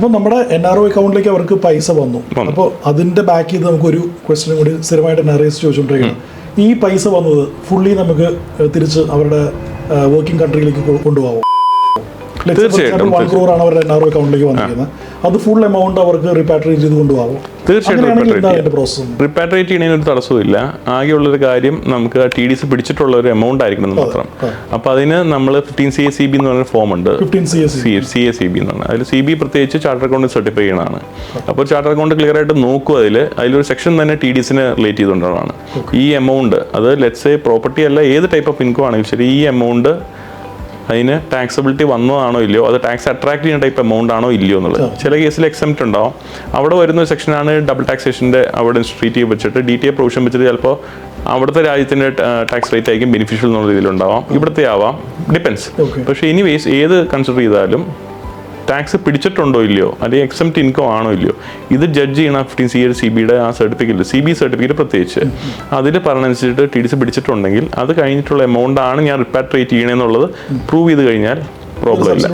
അപ്പോൾ നമ്മുടെ NRO അക്കൗണ്ടിലേക്ക് അവർക്ക് പൈസ വന്നു. അപ്പോൾ അതിന്റെ ബാക്ക് ചെയ്ത് നമുക്കൊരു ക്വസ്റ്റ്യനും കൂടി സ്ഥിരമായിട്ട് NRIs ചോദിച്ചുകൊണ്ടിരിക്കുകയാണ്. ഈ പൈസ വന്നത് ഫുള്ളി നമുക്ക് തിരിച്ച് അവരുടെ വർക്കിംഗ് കൺട്രിയിലേക്ക് കൊണ്ടുപോകും. തീർച്ചയായിട്ടും 1 crore ആണ് അവരുടെ NRO അക്കൗണ്ടിലേക്ക് വന്നിരിക്കുന്നത്. അത് ഫുൾ എമൗണ്ട് അവർക്ക് റിപ്പാട്രിയേറ്റ് ചെയ്ത് കൊണ്ടുപോകും. തീർച്ചയായിട്ടും റിപ്പാട്രിയേറ്റ് ചെയ്യുന്നതിന് ഒരു തടസ്സമില്ല. ആകെയുള്ളൊരു കാര്യം നമുക്ക് TDS പിടിച്ചിട്ടുള്ള ഒരു എമൗണ്ട് ആയിരിക്കണം മാത്രം. അപ്പോൾ അതിന് നമ്മൾ 15 CACB എന്ന് പറഞ്ഞ ഫോം ഉണ്ട്. CACB എന്ന് പറഞ്ഞാൽ അതിൽ CB പ്രത്യേകിച്ച് ചാർട്ടർ അക്കൗണ്ട് സർട്ടിഫൈ ചെയ്യണതാണ്. അപ്പോൾ ചാർട്ടർ അക്കൗണ്ട് ക്ലിയർ ആയിട്ട് നോക്കും. അതിലൊരു സെക്ഷൻ തന്നെ TDSന് റിലേറ്റ് ചെയ്തുകൊണ്ടാണ് ഈ എമൗണ്ട്. അത് ലെറ്റ്സ് സേ പ്രോപ്പർട്ടി അല്ല, ഏത് ടൈപ്പ് ഓഫ് ഇൻകം ആണെങ്കിലും ശരി, ഈ എമൗണ്ട് അതിന് ടാക്സബിലിറ്റി വന്നതാണോ ഇല്ലയോ, അത് ടാക്സ് അട്രാക്ട് ചെയ്യുന്ന ടൈപ്പ് എമൗണ്ട് ആണോ ഇല്ലയോ എന്നുള്ളത്. ചില കേസിൽ എക്സെപ്റ്റ് ഉണ്ടാവും. അവിടെ വരുന്ന ഒരു സെക്ഷനാണ് ഡബിൾ ടാക്സേഷൻ്റെ അവിടെ ട്രീറ്റ് ചെയ്ത് വെച്ചിട്ട് DTA പ്രൊവിഷൻ വെച്ചിട്ട് ചിലപ്പോൾ അവിടുത്തെ രാജ്യത്തിൻ്റെ ടാക്സ് റേറ്റ് ആയിരിക്കും ബെനിഫിഷ്യൽ എന്നുള്ള രീതിയിലുണ്ടാവാം, ഇവിടുത്തെ ആവാം, ഡിപ്പെൻസ്. പക്ഷേ എനിവേസ് ഏത് കൺസിഡർ ചെയ്താലും ടാക്സ് പിടിച്ചിട്ടുണ്ടോ ഇല്ലയോ, അല്ലെങ്കിൽ എക്സെപ്റ്റ് ഇൻകം ആണോ ഇല്ലയോ, ഇത് ജഡ്ജ് ചെയ്യണം. 15 CACBയുടെ ആ സർട്ടിഫിക്കറ്റ്, CB സർട്ടിഫിക്കറ്റ് പ്രത്യേകിച്ച് അതിൽ പറഞ്ഞനുസരിച്ചിട്ട് TDS പിടിച്ചിട്ടുണ്ടെങ്കിൽ അത് കഴിഞ്ഞിട്ടുള്ള എമൗണ്ട് ആണ് ഞാൻ റിപ്പാട്രിയേറ്റ് ചെയ്യണമെന്നുള്ളത് പ്രൂവ് ചെയ്ത് കഴിഞ്ഞാൽ പ്രോബ്ലം ഇല്ല.